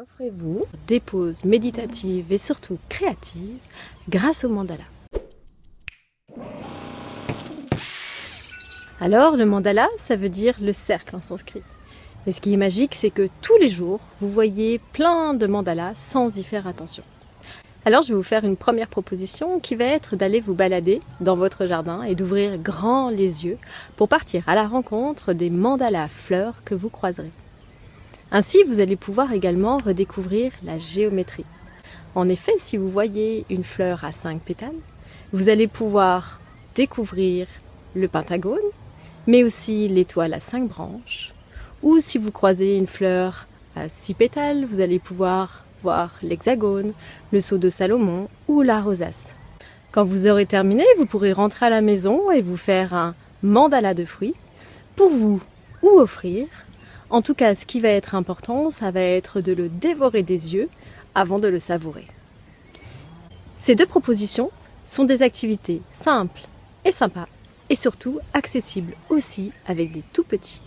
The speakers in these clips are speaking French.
Offrez-vous des pauses méditatives et surtout créatives grâce au mandala. Alors, le mandala, ça veut dire le cercle en sanskrit. Et ce qui est magique, c'est que tous les jours, vous voyez plein de mandalas sans y faire attention. Alors, je vais vous faire une première proposition qui va être d'aller vous balader dans votre jardin et d'ouvrir grand les yeux pour partir à la rencontre des mandalas fleurs que vous croiserez. Ainsi, vous allez pouvoir également redécouvrir la géométrie. En effet, si vous voyez une fleur à 5 pétales, vous allez pouvoir découvrir le pentagone, mais aussi l'étoile à 5 branches. Ou si vous croisez une fleur à 6 pétales, vous allez pouvoir voir l'hexagone, le sceau de Salomon ou la rosace. Quand vous aurez terminé, vous pourrez rentrer à la maison et vous faire un mandala de fruits pour vous ou offrir. En tout cas, ce qui va être important, ça va être de le dévorer des yeux avant de le savourer. Ces deux propositions sont des activités simples et sympas et surtout accessibles aussi avec des tout petits.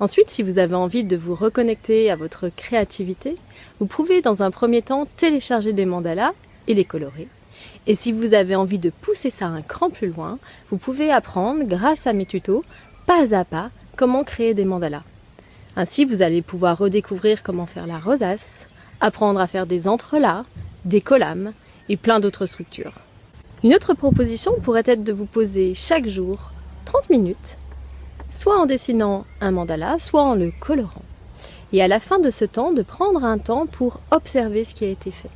Ensuite, si vous avez envie de vous reconnecter à votre créativité, vous pouvez dans un premier temps télécharger des mandalas et les colorer. Et si vous avez envie de pousser ça un cran plus loin, vous pouvez apprendre grâce à mes tutos, pas à pas, comment créer des mandalas. Ainsi, vous allez pouvoir redécouvrir comment faire la rosace, apprendre à faire des entrelacs, des collames et plein d'autres structures. Une autre proposition pourrait être de vous poser chaque jour 30 minutes, soit en dessinant un mandala, soit en le colorant. Et à la fin de ce temps, de prendre un temps pour observer ce qui a été fait.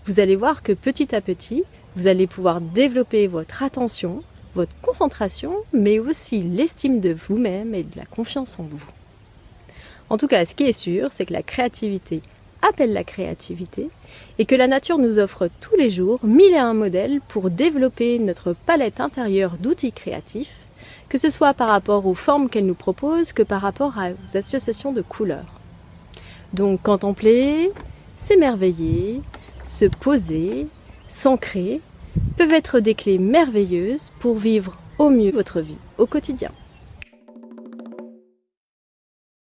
Vous allez voir que petit à petit, vous allez pouvoir développer votre attention, votre concentration, mais aussi l'estime de vous-même et de la confiance en vous. En tout cas, ce qui est sûr, c'est que la créativité appelle la créativité et que la nature nous offre tous les jours 1001 modèles pour développer notre palette intérieure d'outils créatifs, que ce soit par rapport aux formes qu'elle nous propose que par rapport aux associations de couleurs. Donc contempler, s'émerveiller, se poser, s'ancrer peuvent être des clés merveilleuses pour vivre au mieux votre vie au quotidien.